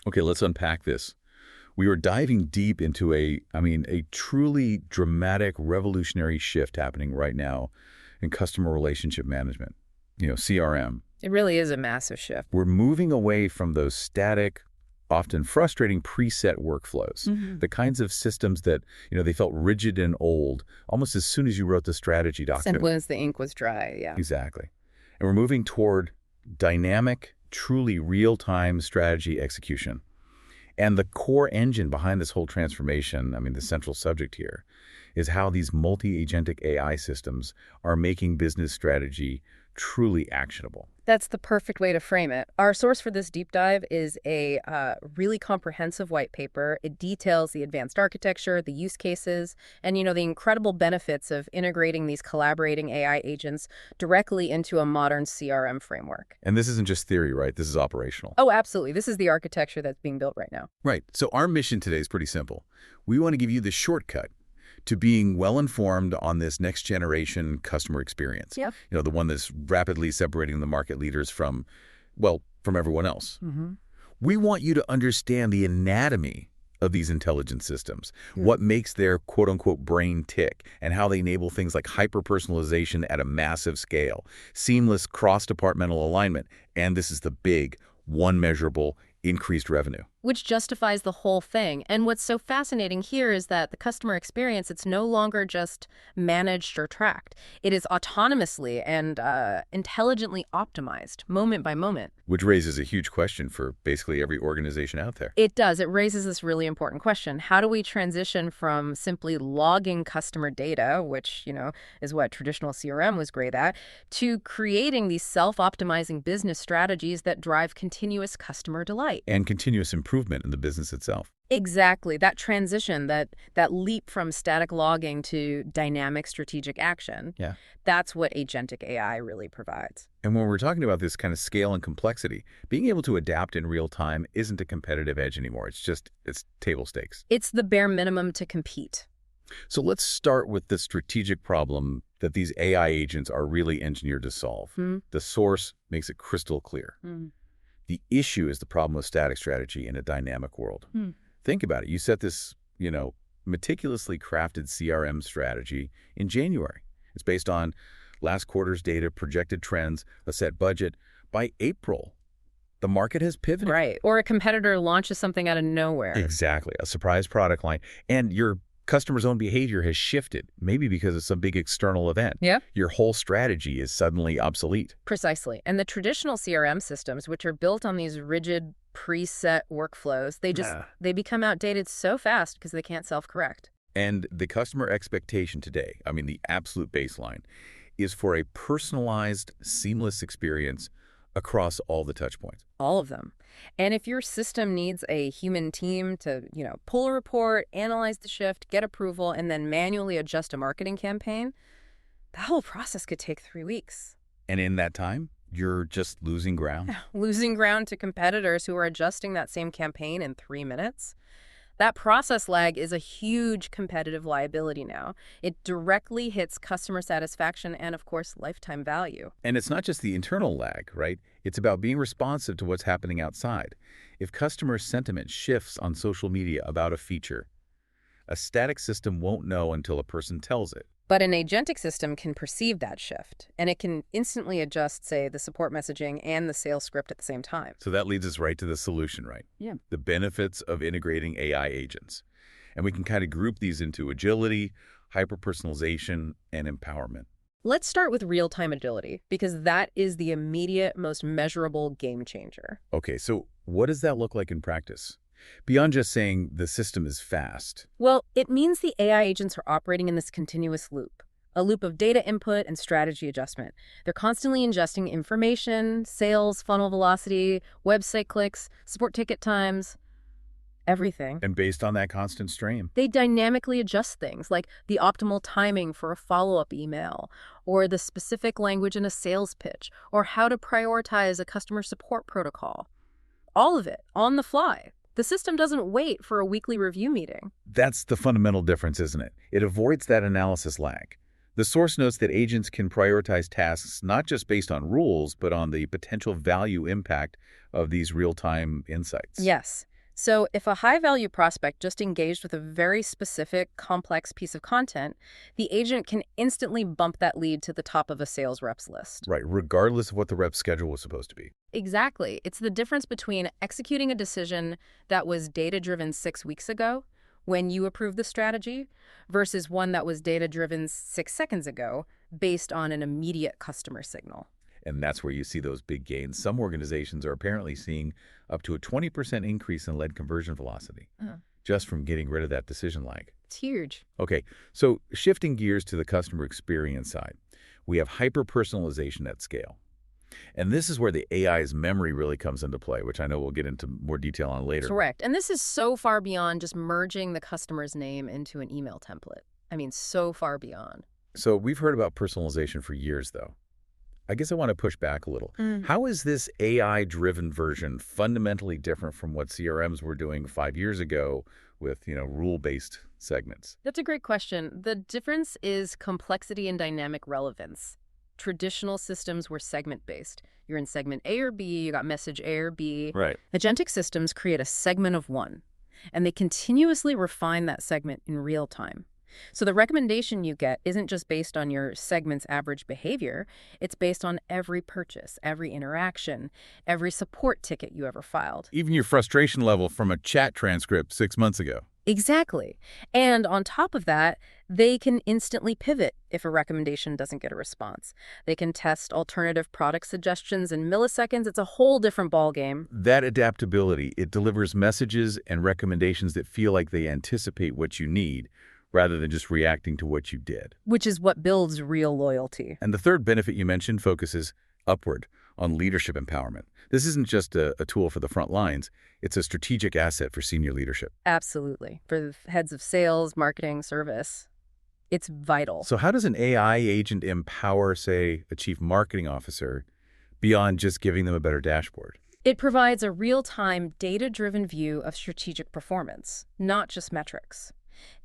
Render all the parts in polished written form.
Okay, let's unpack this. We were diving deep into a truly dramatic, revolutionary shift happening right now in customer relationship management, CRM. It really is a massive shift. We're moving away from those static, often frustrating preset workflows, the kinds of systems that, they felt rigid and old almost as soon as you wrote the strategy document. Simple as the ink was dry, yeah. Exactly. And we're moving toward dynamic, truly real-time strategy execution. And the core engine behind this whole transformation, the central subject here, is how these multi-agentic AI systems are making business strategy truly actionable. That's the perfect way to frame it. Our source for this deep dive is a really comprehensive white paper. It details the advanced architecture, the use cases, and, the incredible benefits of integrating these collaborating AI agents directly into a modern CRM framework. And this isn't just theory, right? This is operational. Oh, absolutely. This is the architecture that's being built right now. Right. So our mission today is pretty simple. We want to give you the shortcut to being well-informed on this next-generation customer experience. Yep. The one that's rapidly separating the market leaders from everyone else. We want you to understand the anatomy of these intelligent systems, what makes their quote-unquote brain tick, and how they enable things like hyper-personalization at a massive scale, seamless cross-departmental alignment, and this is the big, one measurable, increased revenue. Which justifies the whole thing. And what's so fascinating here is that the customer experience, it's no longer just managed or tracked. It is autonomously and intelligently optimized, moment by moment. Which raises a huge question for basically every organization out there. It does. It raises this really important question. How do we transition from simply logging customer data, which, is what traditional CRM was great at, to creating these self-optimizing business strategies that drive continuous customer delight? And continuous improvement in the business itself. Exactly. That transition, that leap from static logging to dynamic strategic action, that's what agentic AI really provides. And when we're talking about this kind of scale and complexity, being able to adapt in real time isn't a competitive edge anymore. It's table stakes. It's the bare minimum to compete. So let's start with the strategic problem that these AI agents are really engineered to solve. The source makes it crystal clear. The issue is the problem of static strategy in a dynamic world. Think about it. You set this, meticulously crafted CRM strategy in January. It's based on last quarter's data, projected trends, a set budget. By April, the market has pivoted. Right. Or a competitor launches something out of nowhere. Exactly. A surprise product line. And your customer's own behavior has shifted, maybe because of some big external event. Yeah. Your whole strategy is suddenly obsolete. Precisely. And the traditional CRM systems, which are built on these rigid preset workflows, they become outdated so fast because they can't self-correct. And the customer expectation today, the absolute baseline, is for a personalized, seamless experience across all the touch points. All of them. And if your system needs a human team to, pull a report, analyze the shift, get approval, and then manually adjust a marketing campaign, the whole process could take 3 weeks. And in that time, you're just losing ground. Losing ground to competitors who are adjusting that same campaign in 3 minutes. That process lag is a huge competitive liability now. It directly hits customer satisfaction and, of course, lifetime value. And it's not just the internal lag, right? It's about being responsive to what's happening outside. If customer sentiment shifts on social media about a feature, a static system won't know until a person tells it. But an agentic system can perceive that shift, and it can instantly adjust, say, the support messaging and the sales script at the same time. So that leads us right to the solution, right? Yeah. The benefits of integrating AI agents. And we can kind of group these into agility, hyper-personalization, and empowerment. Let's start with real-time agility, because that is the immediate, most measurable game changer. Okay, so what does that look like in practice? Beyond just saying the system is fast. Well, it means the AI agents are operating in this continuous loop, a loop of data input and strategy adjustment. They're constantly ingesting information, sales, funnel velocity, website clicks, support ticket times, everything. And based on that constant stream, they dynamically adjust things like the optimal timing for a follow-up email, or the specific language in a sales pitch, or how to prioritize a customer support protocol. All of it on the fly. The system doesn't wait for a weekly review meeting. That's the fundamental difference, isn't it? It avoids that analysis lag. The source notes that agents can prioritize tasks not just based on rules, but on the potential value impact of these real-time insights. Yes. So if a high-value prospect just engaged with a very specific, complex piece of content, the agent can instantly bump that lead to the top of a sales rep's list. Right, regardless of what the rep's schedule was supposed to be. Exactly. It's the difference between executing a decision that was data-driven 6 weeks ago, when you approved the strategy, versus one that was data-driven 6 seconds ago, based on an immediate customer signal. And that's where you see those big gains. Some organizations are apparently seeing up to a 20% increase in lead conversion velocity just from getting rid of that decision lag. It's huge. Okay, so shifting gears to the customer experience side, we have hyper-personalization at scale. And this is where the AI's memory really comes into play, which I know we'll get into more detail on later. Correct. And this is so far beyond just merging the customer's name into an email template. I mean, so far beyond. So we've heard about personalization for years, though. I guess I want to push back a little. How is this AI-driven version fundamentally different from what CRMs were doing 5 years ago with, rule-based segments? That's a great question. The difference is complexity and dynamic relevance. Traditional systems were segment-based. You're in segment A or B, you got message A or B. Right. Agentic systems create a segment of one, and they continuously refine that segment in real time. So the recommendation you get isn't just based on your segment's average behavior. It's based on every purchase, every interaction, every support ticket you ever filed. Even your frustration level from a chat transcript 6 months ago. Exactly. And on top of that, they can instantly pivot if a recommendation doesn't get a response. They can test alternative product suggestions in milliseconds. It's a whole different ballgame. That adaptability, it delivers messages and recommendations that feel like they anticipate what you need, rather than just reacting to what you did. Which is what builds real loyalty. And the third benefit you mentioned focuses upward on leadership empowerment. This isn't just a tool for the front lines. It's a strategic asset for senior leadership. Absolutely. For the heads of sales, marketing, service, it's vital. So how does an AI agent empower, say, a chief marketing officer beyond just giving them a better dashboard? It provides a real-time, data-driven view of strategic performance, not just metrics.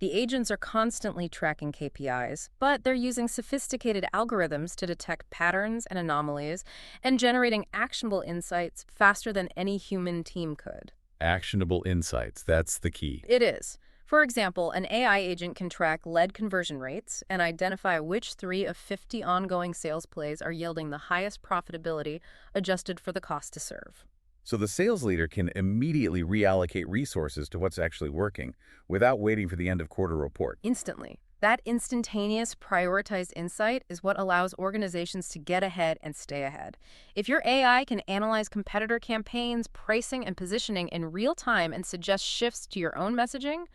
The agents are constantly tracking KPIs, but they're using sophisticated algorithms to detect patterns and anomalies and generating actionable insights faster than any human team could. Actionable insights, that's the key. It is. For example, an AI agent can track lead conversion rates and identify which 3 of 50 ongoing sales plays are yielding the highest profitability adjusted for the cost to serve. So the sales leader can immediately reallocate resources to what's actually working without waiting for the end of quarter report. Instantly. That instantaneous, prioritized insight is what allows organizations to get ahead and stay ahead. If your AI can analyze competitor campaigns, pricing, and positioning in real time and suggest shifts to your own messaging,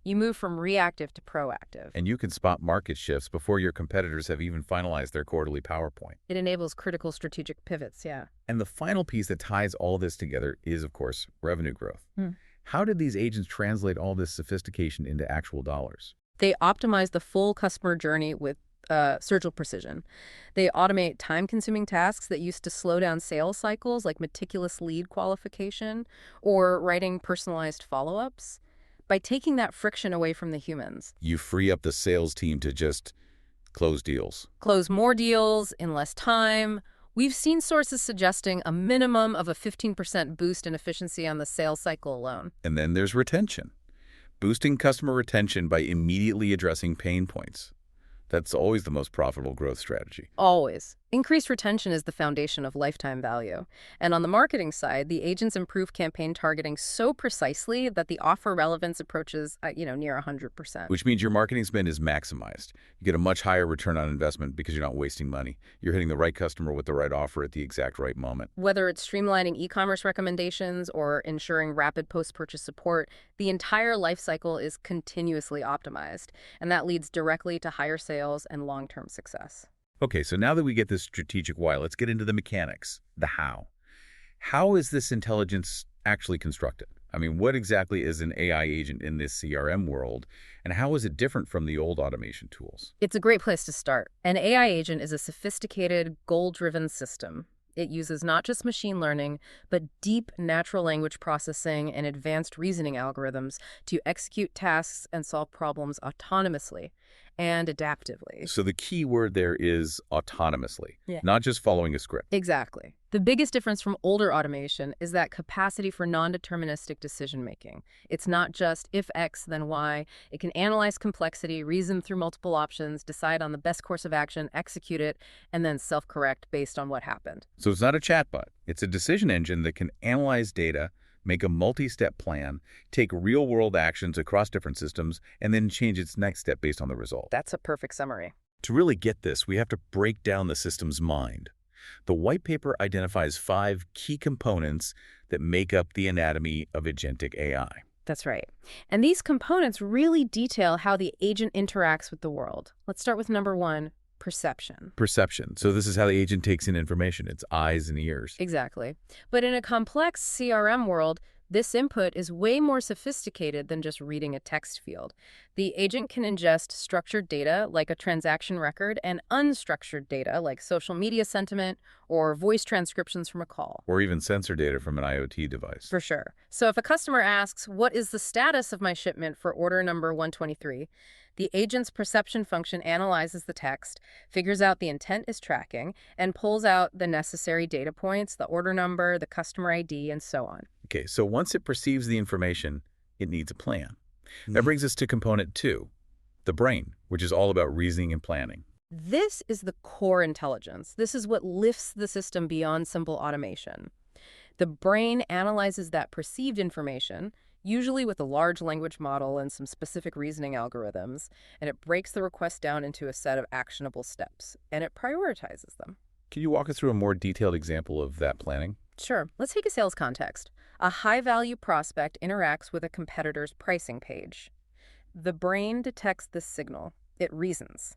you move from reactive to proactive. And you can spot market shifts before your competitors have even finalized their quarterly PowerPoint. It enables critical strategic pivots, yeah. And the final piece that ties all this together is, of course, revenue growth. How did these agents translate all this sophistication into actual dollars? They optimize the full customer journey with surgical precision. They automate time-consuming tasks that used to slow down sales cycles, like meticulous lead qualification or writing personalized follow-ups. By taking that friction away from the humans. You free up the sales team to just close deals. Close more deals in less time. We've seen sources suggesting a minimum of a 15% boost in efficiency on the sales cycle alone. And then there's retention. Boosting customer retention by immediately addressing pain points. That's always the most profitable growth strategy. Always. Increased retention is the foundation of lifetime value. And on the marketing side, the agents improve campaign targeting so precisely that the offer relevance approaches, near 100%. Which means your marketing spend is maximized. You get a much higher return on investment because you're not wasting money. You're hitting the right customer with the right offer at the exact right moment. Whether it's streamlining e-commerce recommendations or ensuring rapid post-purchase support, the entire life cycle is continuously optimized. And that leads directly to higher sales and long-term success. Okay, so now that we get this strategic why, let's get into the mechanics, the how. How is this intelligence actually constructed? I mean, what exactly is an AI agent in this CRM world, and how is it different from the old automation tools? It's a great place to start. An AI agent is a sophisticated, goal-driven system. It uses not just machine learning, but deep natural language processing and advanced reasoning algorithms to execute tasks and solve problems autonomously. and adaptively. So the key word there is autonomously, Yeah. not just following a script. Exactly. The biggest difference from older automation is that capacity for non-deterministic decision-making. It's not just if X, then Y. It can analyze complexity, reason through multiple options, decide on the best course of action, execute it, and then self-correct based on what happened. So it's not a chatbot. It's a decision engine that can analyze data, make a multi-step plan, take real-world actions across different systems, and then change its next step based on the result. That's a perfect summary. To really get this, we have to break down the system's mind. The white paper identifies 5 key components that make up the anatomy of agentic AI. That's right. And these components really detail how the agent interacts with the world. Let's start with number 1, perception. Perception. So this is how the agent takes in information, its eyes and ears. Exactly. But in a complex CRM world, this input is way more sophisticated than just reading a text field. The agent can ingest structured data like a transaction record and unstructured data like social media sentiment or voice transcriptions from a call. Or even sensor data from an IoT device. For sure. So if a customer asks, what is the status of my shipment for order number 123, the agent's perception function analyzes the text, figures out the intent is tracking, and pulls out the necessary data points, the order number, the customer ID, and so on. Okay, so once it perceives the information, it needs a plan. That brings us to component 2, the brain, which is all about reasoning and planning. This is the core intelligence. This is what lifts the system beyond simple automation. The brain analyzes that perceived information, usually with a large language model and some specific reasoning algorithms, and it breaks the request down into a set of actionable steps, and it prioritizes them. Can you walk us through a more detailed example of that planning? Sure. Let's take a sales context. A high-value prospect interacts with a competitor's pricing page. The brain detects this signal. It reasons.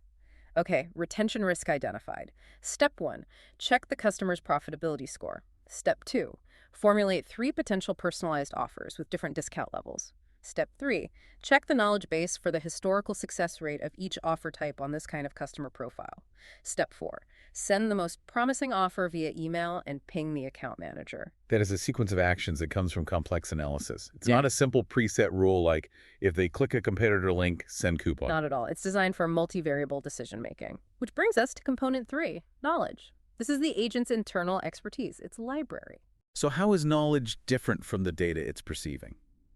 Okay, retention risk identified. Step 1, check the customer's profitability score. Step 2, formulate 3 potential personalized offers with different discount levels. Step 3, check the knowledge base for the historical success rate of each offer type on this kind of customer profile. Step 4, send the most promising offer via email and ping the account manager. That is a sequence of actions that comes from complex analysis. It's not a simple preset rule like, if they click a competitor link, send coupon. Not at all. It's designed for multivariable decision-making. Which brings us to component 3, knowledge. This is the agent's internal expertise, its library. So how is knowledge different from the data it's perceiving?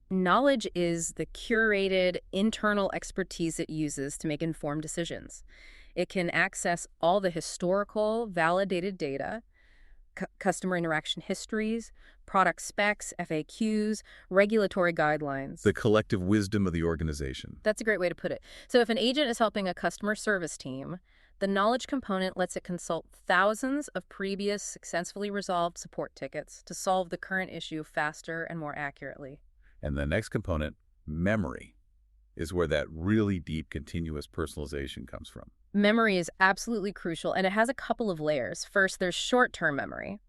Knowledge is the curated internal expertise it uses to make informed decisions. It can access all the historical, validated data, customer interaction histories, product specs, FAQs, regulatory guidelines. The collective wisdom of the organization. That's a great way to put it. So if an agent is helping a customer service team, the knowledge component lets it consult thousands of previous successfully resolved support tickets to solve the current issue faster and more accurately. And the next component, memory, is where that really deep continuous personalization comes from. Memory is absolutely crucial, and it has a couple of layers. First, there's short-term memory.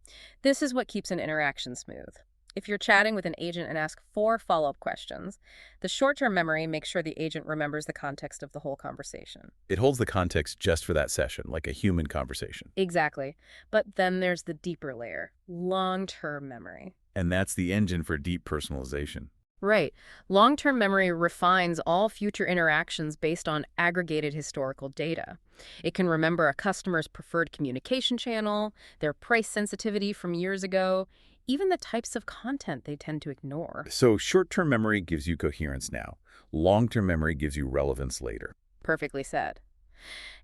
This is what keeps an interaction smooth. If you're chatting with an agent and ask 4 follow-up questions, the short-term memory makes sure the agent remembers the context of the whole conversation. It holds the context just for that session, like a human conversation. Exactly. But then there's the deeper layer, long-term memory. And that's the engine for deep personalization. Right. Long-term memory refines all future interactions based on aggregated historical data. It can remember a customer's preferred communication channel, their price sensitivity from years ago, even the types of content they tend to ignore. So short-term memory gives you coherence now. Long-term memory gives you relevance later. Perfectly said.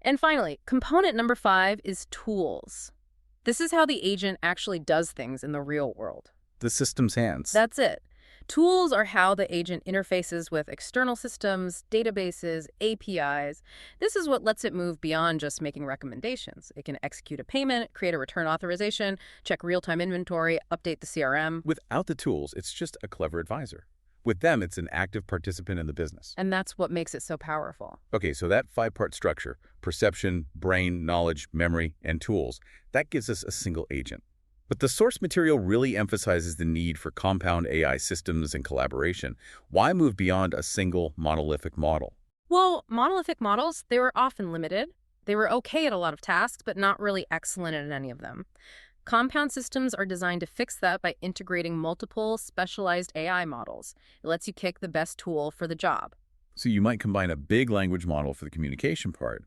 And finally, component number 5 is tools. This is how the agent actually does things in the real world. The system's hands. That's it. Tools are how the agent interfaces with external systems, databases, APIs. This is what lets it move beyond just making recommendations. It can execute a payment, create a return authorization, check real-time inventory, update the CRM. Without the tools, it's just a clever advisor. With them, it's an active participant in the business. And that's what makes it so powerful. Okay, so that 5-part structure, perception, brain, knowledge, memory, and tools, that gives us a single agent. But the source material really emphasizes the need for compound AI systems and collaboration. Why move beyond a single monolithic model? Well, monolithic models, they were often limited. They were okay at a lot of tasks, but not really excellent at any of them. Compound systems are designed to fix that by integrating multiple specialized AI models. It lets you pick the best tool for the job. So you might combine a big language model for the communication part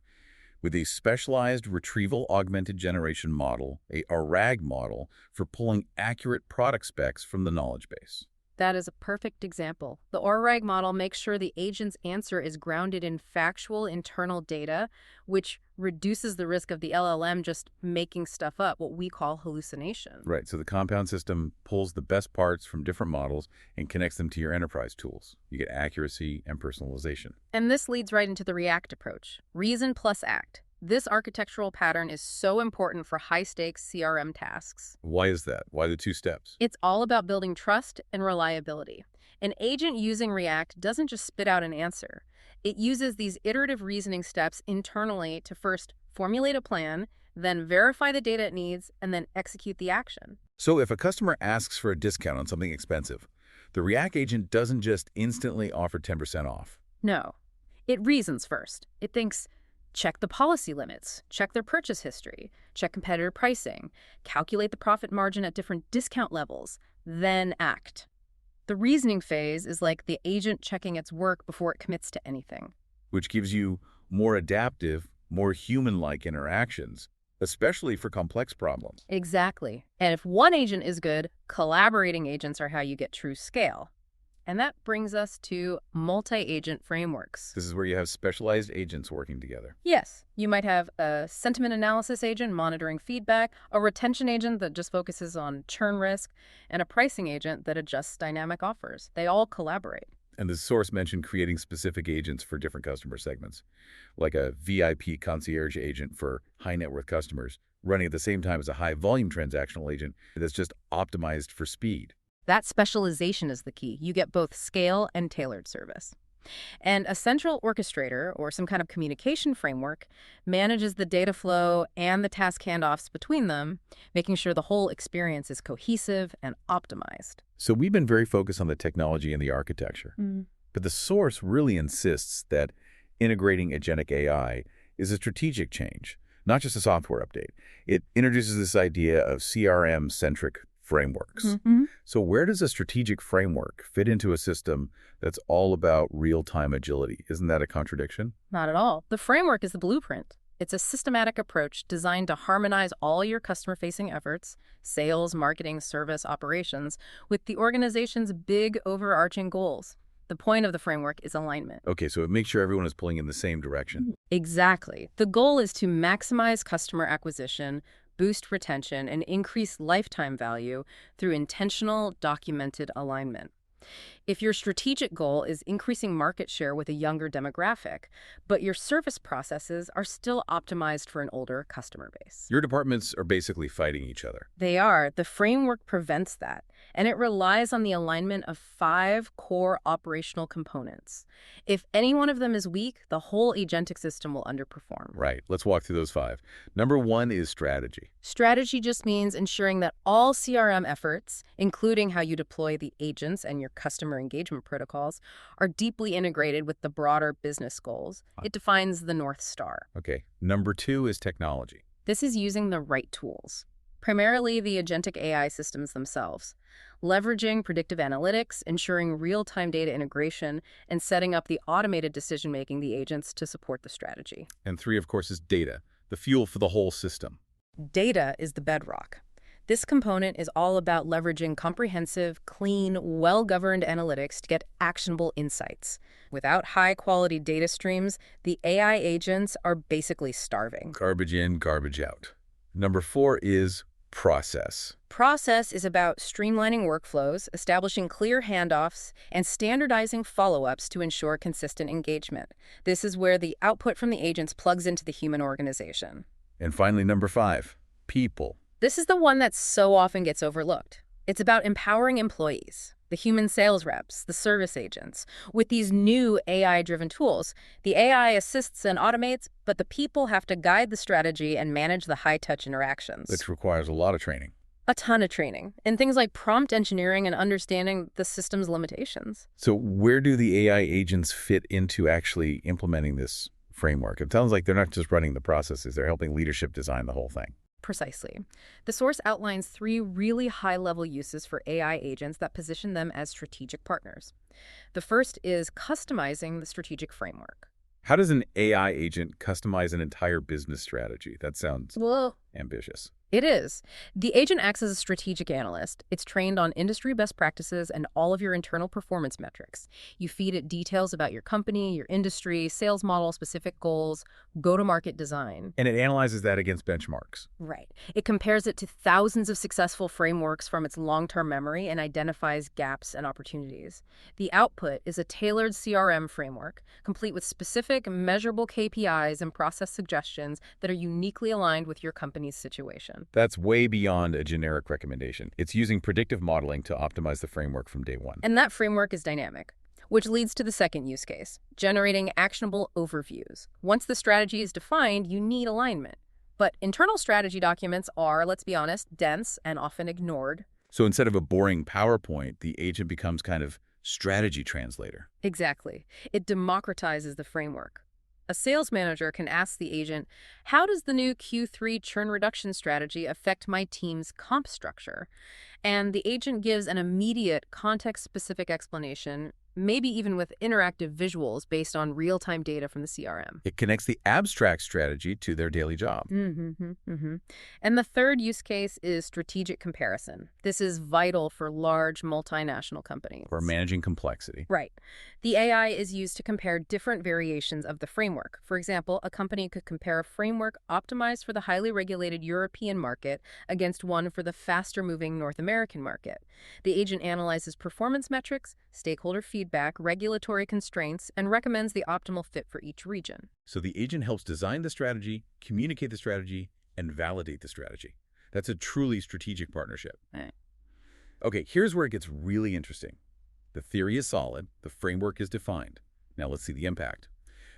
with a specialized retrieval augmented generation model, a RAG model, for pulling accurate product specs from the knowledge base. That is a perfect example. The ORAG model makes sure the agent's answer is grounded in factual internal data, which reduces the risk of the LLM just making stuff up, what we call hallucination. Right, so the compound system pulls the best parts from different models and connects them to your enterprise tools. You get accuracy and personalization. And this leads right into the REACT approach, reason plus act. This architectural pattern is so important for high-stakes CRM tasks. Why is that? Why the 2 steps? It's all about building trust and reliability. An agent using React doesn't just spit out an answer. It uses these iterative reasoning steps internally to first formulate a plan, then verify the data it needs, and then execute the action. So if a customer asks for a discount on something expensive, the React agent doesn't just instantly offer 10% off. No. It reasons first. It thinks, check the policy limits, check their purchase history, check competitor pricing, calculate the profit margin at different discount levels, then act. The reasoning phase is like the agent checking its work before it commits to anything. Which gives you more adaptive, more human-like interactions, especially for complex problems. Exactly. And if one agent is good, collaborating agents are how you get true scale. And that brings us to multi-agent frameworks. This is where you have specialized agents working together. Yes, you might have a sentiment analysis agent monitoring feedback, a retention agent that just focuses on churn risk, and a pricing agent that adjusts dynamic offers. They all collaborate. And the source mentioned creating specific agents for different customer segments, like a VIP concierge agent for high-net-worth customers, running at the same time as a high-volume transactional agent that's just optimized for speed. That specialization is the key. You get both scale and tailored service. And a central orchestrator, or some kind of communication framework, manages the data flow and the task handoffs between them, making sure the whole experience is cohesive and optimized. So we've been very focused on the technology and the architecture. But the source really insists that integrating agentic AI is a strategic change, not just a software update. It introduces this idea of CRM-centric frameworks. So where does a strategic framework fit into a system that's all about real-time agility? Isn't that a contradiction? Not at all. The framework is the blueprint. It's a systematic approach designed to harmonize all your customer-facing efforts, sales, marketing, service, operations, with the organization's big overarching goals. The point of the framework is alignment. Okay, so it makes sure everyone is pulling in the same direction. Exactly. The goal is to maximize customer acquisition, boost retention, and increase lifetime value through intentional, documented alignment. If your strategic goal is increasing market share with a younger demographic, but your service processes are still optimized for an older customer base. Your departments are basically fighting each other. They are. The framework prevents that, and it relies on the alignment of 5 core operational components. If any one of them is weak, the whole agentic system will underperform. Right. Let's walk through those 5. Number 1 is strategy. Strategy just means ensuring that all CRM efforts, including how you deploy the agents and your customer engagement protocols, are deeply integrated with the broader business goals. It defines the North Star. Okay. Number 2 is technology. This is using the right tools, primarily the agentic AI systems themselves, leveraging predictive analytics, ensuring real-time data integration, and setting up the automated decision-making the agents to support the strategy. And 3, of course, is data, the fuel for the whole system. Data is the bedrock. This component is all about leveraging comprehensive, clean, well-governed analytics to get actionable insights. Without high-quality data streams, the AI agents are basically starving. Garbage in, garbage out. Number 4 is process. Process is about streamlining workflows, establishing clear handoffs, and standardizing follow-ups to ensure consistent engagement. This is where the output from the agents plugs into the human organization. And finally, number 5, people. This is the one that so often gets overlooked. It's about empowering employees, the human sales reps, the service agents. With these new AI-driven tools, the AI assists and automates, but the people have to guide the strategy and manage the high-touch interactions. Which requires a lot of training. A ton of training, and things like prompt engineering and understanding the system's limitations. So where do the AI agents fit into actually implementing this framework? It sounds like they're not just running the processes, they're helping leadership design the whole thing. Precisely. The source outlines 3 really high-level uses for AI agents that position them as strategic partners. The first is customizing the strategic framework. How does an AI agent customize an entire business strategy? That sounds Well, ambitious. it is. The agent acts as a strategic analyst. It's trained on industry best practices and all of your internal performance metrics. You feed it details about your company, your industry, sales model, specific goals, go-to-market design. And it analyzes that against benchmarks. Right. It compares it to thousands of successful frameworks from its long-term memory and identifies gaps and opportunities. The output is a tailored CRM framework, complete with specific, measurable KPIs and process suggestions that are uniquely aligned with your company's situation. That's way beyond a generic recommendation. It's using predictive modeling to optimize the framework from day one. And that framework is dynamic, which leads to the second use case, generating actionable overviews. Once the strategy is defined, you need alignment. But internal strategy documents are, let's be honest, dense and often ignored. So instead of a boring PowerPoint, the agent becomes kind of strategy translator. Exactly. It democratizes the framework. A sales manager can ask the agent, how does the new Q3 churn reduction strategy affect my team's comp structure? And the agent gives an immediate context-specific explanation, maybe even with interactive visuals based on real-time data from the CRM. It connects the abstract strategy to their daily job. And the third use case is strategic comparison. This is vital for large multinational companies. Or managing complexity. Right. The AI is used to compare different variations of the framework. For example, a company could compare a framework optimized for the highly regulated European market against one for the faster-moving North American market. The agent analyzes performance metrics, stakeholder feedback, regulatory constraints, and recommends the optimal fit for each region. So the agent helps design the strategy, communicate the strategy, and validate the strategy. That's a truly strategic partnership. Right. Okay, here's where it gets really interesting. The theory is solid, the framework is defined. Now let's see the impact.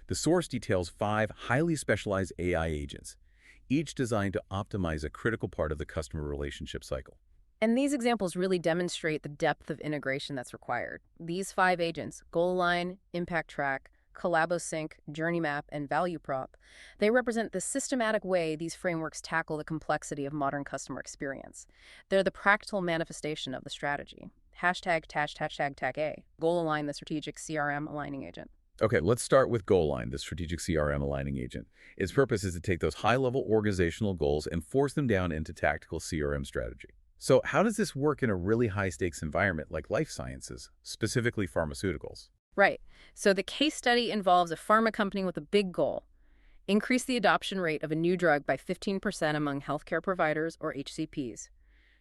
The source details 5 highly specialized AI agents, each designed to optimize a critical part of the customer relationship cycle. And these examples really demonstrate the depth of integration that's required. These 5 agents, Goal Align, Impact Track, CollaboSync, Journey Map, and Value Prop, they represent the systematic way these frameworks tackle the complexity of modern customer experience. They're the practical manifestation of the strategy. #TAG A. Goal Align, the strategic CRM aligning agent. Okay, let's start with Goal Line, the strategic CRM aligning agent. Its purpose is to take those high-level organizational goals and force them down into tactical CRM strategy. So how does this work in a really high-stakes environment like life sciences, specifically pharmaceuticals? Right. So the case study involves a pharma company with a big goal: increase the adoption rate of a new drug by 15% among healthcare providers or HCPs.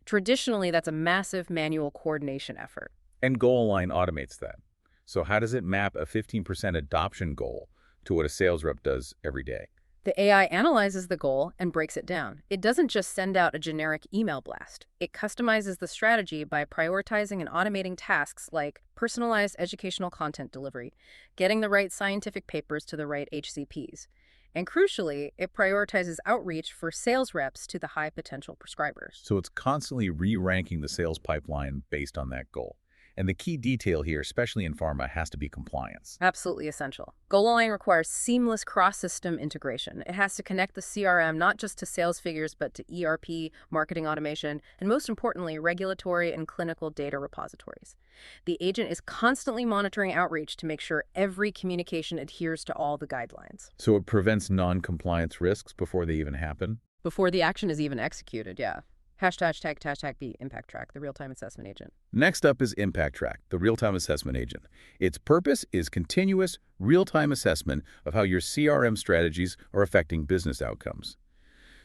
Traditionally, that's a massive manual coordination effort. And Goal Line automates that. So how does it map a 15% adoption goal to what a sales rep does every day? The AI analyzes the goal and breaks it down. It doesn't just send out a generic email blast. It customizes the strategy by prioritizing and automating tasks like personalized educational content delivery, getting the right scientific papers to the right HCPs. And crucially, it prioritizes outreach for sales reps to the high potential prescribers. So it's constantly re-ranking the sales pipeline based on that goal. And the key detail here, especially in pharma, has to be compliance. Absolutely essential. Goal Align requires seamless cross-system integration. It has to connect the CRM not just to sales figures, but to ERP, marketing automation, and most importantly, regulatory and clinical data repositories. The agent is constantly monitoring outreach to make sure every communication adheres to all the guidelines. So it prevents non-compliance risks before they even happen? Before the action is even executed, yeah. #B, Impact Track, the real-time assessment agent. Next up is Impact Track, the real-time assessment agent. Its purpose is continuous, real-time assessment of how your CRM strategies are affecting business outcomes.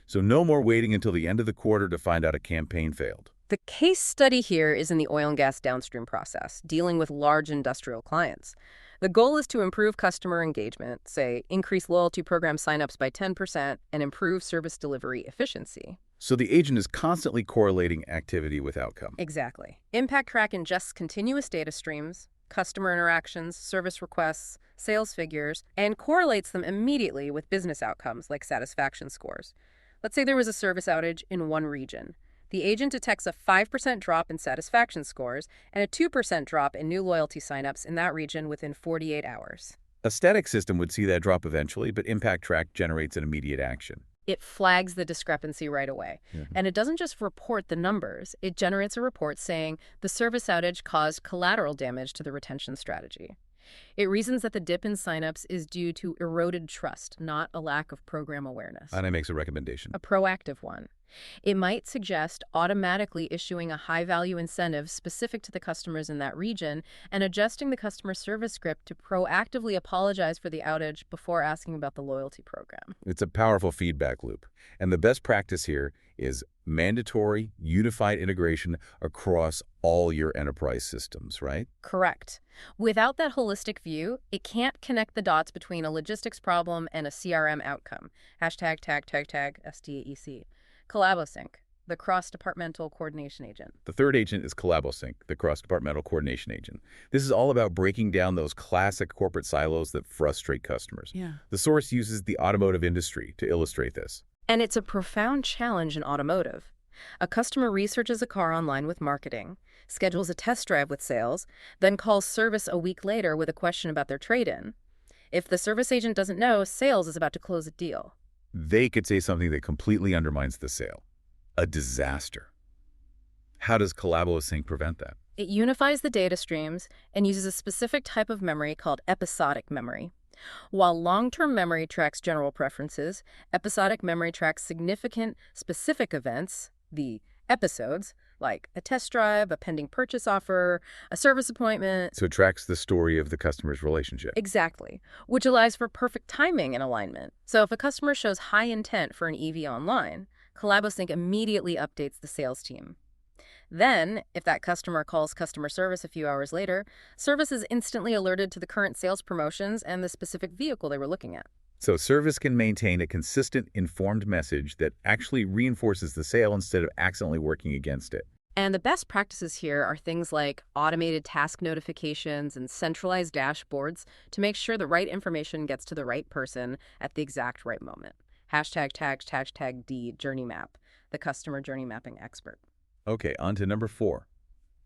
So no more waiting until the end of the quarter to find out a campaign failed. The case study here is in the oil and gas downstream process, dealing with large industrial clients. The goal is to improve customer engagement, say, increase loyalty program signups by 10% and improve service delivery efficiency. So the agent is constantly correlating activity with outcome. Exactly. Impact Track ingests continuous data streams, customer interactions, service requests, sales figures, and correlates them immediately with business outcomes like satisfaction scores. Let's say there was a service outage in one region. The agent detects a 5% drop in satisfaction scores and a 2% drop in new loyalty signups in that region within 48 hours. A static system would see that drop eventually, but Impact Track generates an immediate action. It flags the discrepancy right away. And it doesn't just report the numbers. It generates a report saying the service outage caused collateral damage to the retention strategy. It reasons that the dip in signups is due to eroded trust, not a lack of program awareness. And it makes a recommendation. A proactive one. It might suggest automatically issuing a high-value incentive specific to the customers in that region and adjusting the customer service script to proactively apologize for the outage before asking about the loyalty program. It's a powerful feedback loop. And the best practice here is mandatory, unified integration across all your enterprise systems, right? Correct. Without that holistic view, it can't connect the dots between a logistics problem and a CRM outcome. Hashtag tag STAEC. CollaboSync, the cross-departmental coordination agent. The third agent is CollaboSync, the cross-departmental coordination agent. This is all about breaking down those classic corporate silos that frustrate customers. The source uses the automotive industry to illustrate this. And it's a profound challenge in automotive. A customer researches a car online with marketing, schedules a test drive with sales, then calls service a week later with a question about their trade-in. If the service agent doesn't know, sales is about to close a deal. They could say something that completely undermines the sale. A disaster. How does CollaboSync prevent that? It unifies the data streams and uses a specific type of memory called episodic memory. While long-term memory tracks general preferences, episodic memory tracks significant, specific events, the episodes, like a test drive, a pending purchase offer, a service appointment. So it tracks the story of the customer's relationship. Exactly, which allows for perfect timing and alignment. So if a customer shows high intent for an EV online, CollaboSync immediately updates the sales team. Then, if that customer calls customer service a few hours later, service is instantly alerted to the current sales promotions and the specific vehicle they were looking at. So service can maintain a consistent, informed message that actually reinforces the sale instead of accidentally working against it. And the best practices here are things like automated task notifications and centralized dashboards to make sure the right information gets to the right person at the exact right moment. Hashtag D Journey Map, the customer journey mapping expert. Okay, on to number 4.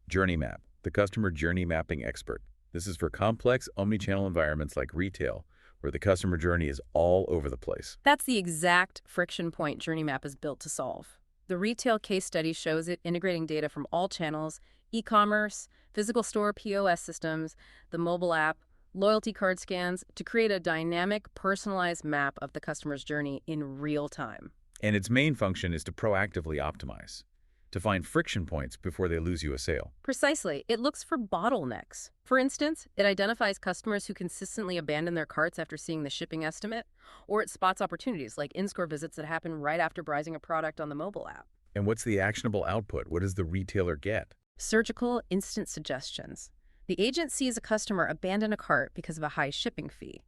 Journey Map, the customer journey mapping expert. This is for complex omnichannel environments like retail, where the customer journey is all over the place. That's the exact friction point Journey Map is built to solve. The retail case study shows it integrating data from all channels, e-commerce, physical store POS systems, the mobile app, loyalty card scans, to create a dynamic, personalized map of the customer's journey in real time. And its main function is to proactively optimize, to find friction points before they lose you a sale. Precisely. It looks for bottlenecks. For instance, it identifies customers who consistently abandon their carts after seeing the shipping estimate, or it spots opportunities like in-store visits that happen right after browsing a product on the mobile app. And what's the actionable output? What does the retailer get? Surgical instant suggestions. The agent sees a customer abandon a cart because of a high shipping fee.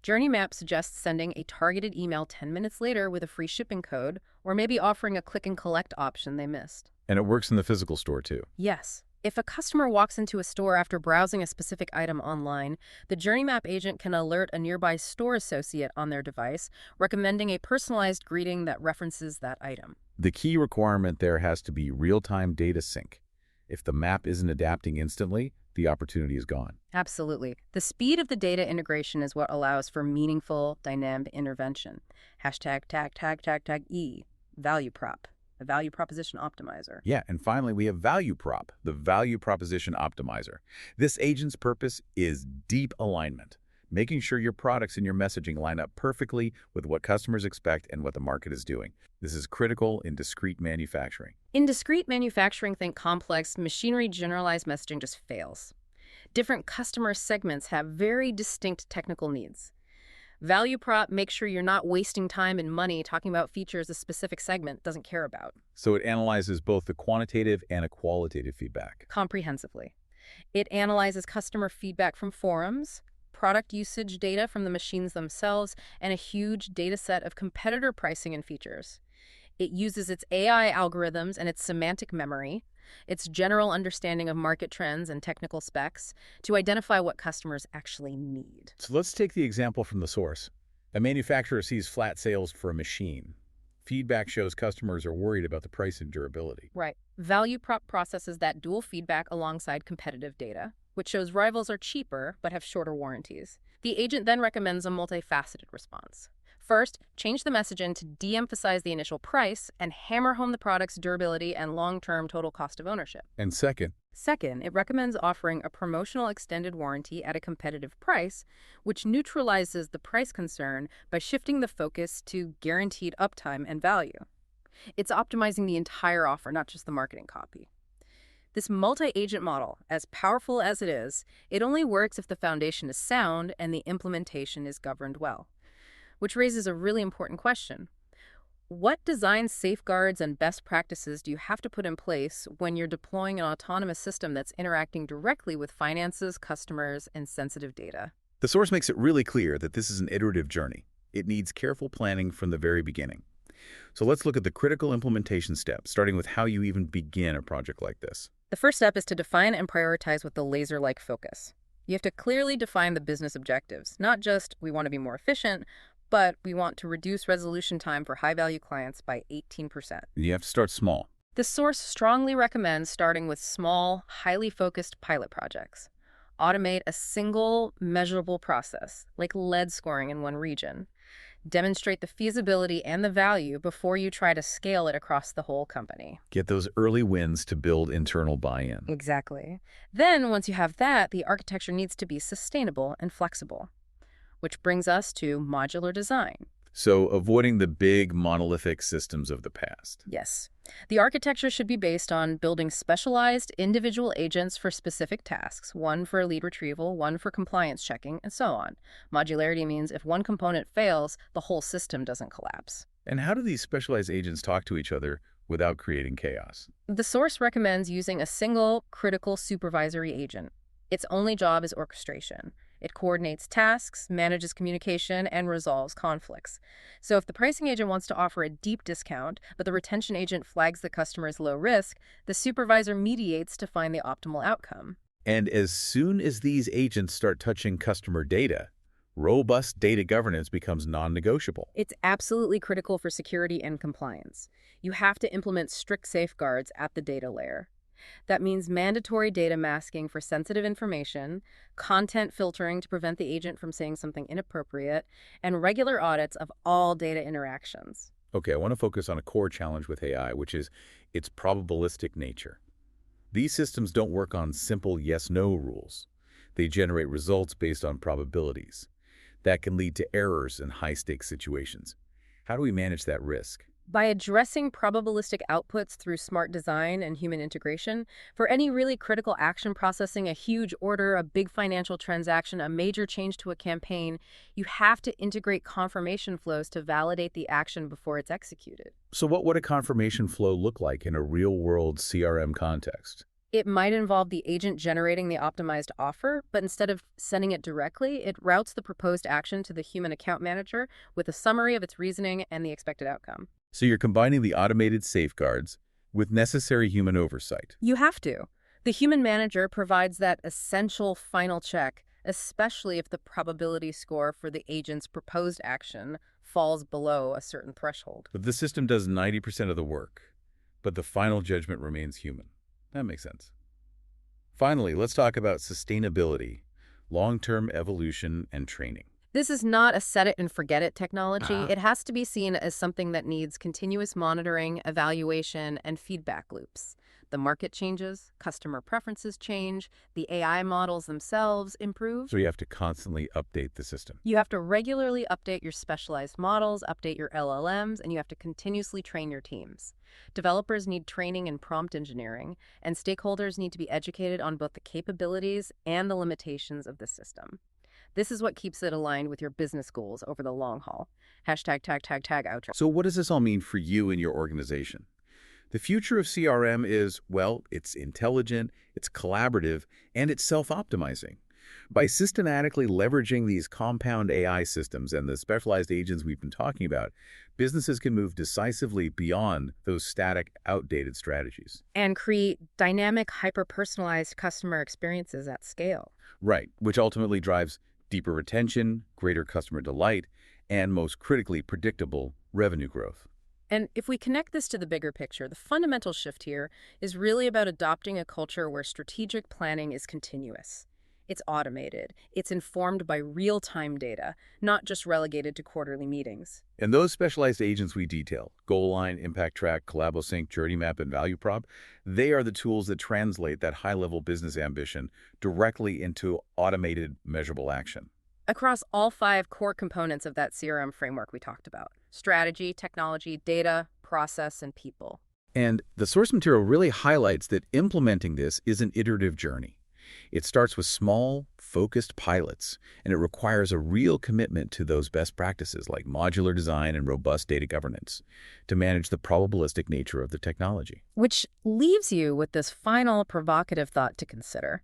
Journey Map suggests sending a targeted email 10 minutes later with a free shipping code, or maybe offering a click and collect option they missed. And it works in the physical store too. Yes. If a customer walks into a store after browsing a specific item online, the Journey Map agent can alert a nearby store associate on their device, recommending a personalized greeting that references that item. The key requirement there has to be real-time data sync. If the map isn't adapting instantly, the opportunity is gone. Absolutely. The speed of the data integration is what allows for meaningful, dynamic intervention. Hashtag tag E, value prop, a value proposition optimizer. Yeah, and finally, we have Value Prop, the value proposition optimizer. This agent's purpose is deep alignment, making sure your products and your messaging line up perfectly with what customers expect and what the market is doing. This is critical in discrete manufacturing. In discrete manufacturing, think complex, machinery generalized messaging just fails. Different customer segments have very distinct technical needs. Value prop makes sure you're not wasting time and money talking about features a specific segment doesn't care about. So it analyzes both the quantitative and a qualitative feedback. Comprehensively. It analyzes customer feedback from forums, product usage data from the machines themselves, and a huge data set of competitor pricing and features. It uses its AI algorithms and its semantic memory, its general understanding of market trends and technical specs, to identify what customers actually need. So let's take the example from the source. A manufacturer sees flat sales for a machine. Feedback shows customers are worried about the price and durability. Right. Value prop processes that dual feedback alongside competitive data, which shows rivals are cheaper but have shorter warranties. The agent then recommends a multifaceted response. First, change the messaging to de-emphasize the initial price and hammer home the product's durability and long-term total cost of ownership. And second, Second, it recommends offering a promotional extended warranty at a competitive price, which neutralizes the price concern by shifting the focus to guaranteed uptime and value. It's optimizing the entire offer, not just the marketing copy. This multi-agent model, as powerful as it only works if the foundation is sound and the implementation is governed well. Which raises a really important question. What design safeguards and best practices do you have to put in place when you're deploying an autonomous system that's interacting directly with finances, customers, and sensitive data? the source makes it really clear that this is an iterative journey. It needs careful planning from the very beginning. So let's look at the critical implementation steps, starting with how you even begin a project like this. The first step is to define and prioritize with a laser-like focus. You have to clearly define the business objectives, not just we want to be more efficient, but we want to reduce resolution time for high-value clients by 18%. You have to start small. The source strongly recommends starting with small, highly focused pilot projects. Automate a single, measurable process, like lead scoring in one region. Demonstrate the feasibility and the value before you try to scale it across the whole company. Get those early wins to build internal buy-in. Exactly. Then, once you have that, the architecture needs to be sustainable and flexible. Which brings us to modular design. So avoiding the big monolithic systems of the past. Yes. The architecture should be based on building specialized individual agents for specific tasks, one for lead retrieval, one for compliance checking, and so on. Modularity means if one component fails, the whole system doesn't collapse. And how do these specialized agents talk to each other without creating chaos? The source recommends using a single critical supervisory agent. Its only job is orchestration. It coordinates tasks, manages communication, and resolves conflicts. So if the pricing agent wants to offer a deep discount, but the retention agent flags the customer's low risk, the supervisor mediates to find the optimal outcome. And as soon as these agents start touching customer data, robust data governance becomes non-negotiable. It's absolutely critical for security and compliance. You have to implement strict safeguards at the data layer. That means mandatory data masking for sensitive information, content filtering to prevent the agent from saying something inappropriate, and regular audits of all data interactions. Okay, I want to focus on a core challenge with AI, which is its probabilistic nature. These systems don't work on simple yes-no rules. They generate results based on probabilities. That can lead to errors in high-stakes situations. How do we manage that risk? By addressing probabilistic outputs through smart design and human integration, for any really critical action processing, a huge order, a big financial transaction, a major change to a campaign, you have to integrate confirmation flows to validate the action before it's executed. So what would a confirmation flow look like in a real-world CRM context? It might involve the agent generating the optimized offer, but instead of sending it directly, it routes the proposed action to the human account manager with a summary of its reasoning and the expected outcome. So you're combining the automated safeguards with necessary human oversight. You have to. The human manager provides that essential final check, especially if the probability score for the agent's proposed action falls below a certain threshold. But the system does 90% of the work, but the final judgment remains human. That makes sense. Finally, let's talk about sustainability, long-term evolution, and training. This is not a set-it-and-forget-it technology. It has to be seen as something that needs continuous monitoring, evaluation, and feedback loops. The market changes, customer preferences change, the AI models themselves improve. So you have to constantly update the system. You have to regularly update your specialized models, update your LLMs, and you have to continuously train your teams. Developers need training in prompt engineering, and stakeholders need to be educated on both the capabilities and the limitations of the system. This is what keeps it aligned with your business goals over the long haul. Hashtag tag outro. So what does this all mean for you and your organization? The future of CRM is, well, it's intelligent, it's collaborative, and it's self-optimizing. By systematically leveraging these compound AI systems and the specialized agents we've been talking about, businesses can move decisively beyond those static, outdated strategies. And create dynamic, hyper-personalized customer experiences at scale. Right, which ultimately drives deeper retention, greater customer delight, and most critically, predictable revenue growth. And if we connect this to the bigger picture, the fundamental shift here is really about adopting a culture where strategic planning is continuous. It's automated. It's informed by real-time data, not just relegated to quarterly meetings. And those specialized agents we detail, goal line, impact track, CollaboSync, journey map, and value prop, they are the tools that translate that high-level business ambition directly into automated, measurable action. Across all 5 core components of that CRM framework we talked about: strategy, technology, data, process, and people. And the source material really highlights that implementing this is an iterative journey. It starts with small, focused pilots, and it requires a real commitment to those best practices like modular design and robust data governance to manage the probabilistic nature of the technology. Which leaves you with this final provocative thought to consider.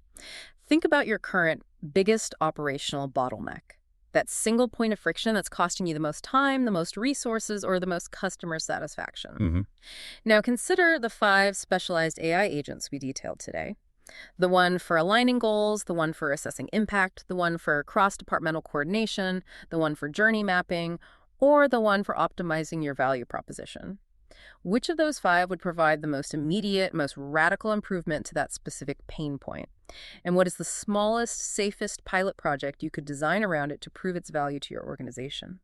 Think about your current biggest operational bottleneck. That single point of friction that's costing you the most time, the most resources, or the most customer satisfaction. Now consider the 5 specialized AI agents we detailed today. The one for aligning goals, the one for assessing impact, the one for cross-departmental coordination, the one for journey mapping, or the one for optimizing your value proposition. Which of those 5 would provide the most immediate, most radical improvement to that specific pain point? And what is the smallest, safest pilot project you could design around it to prove its value to your organization?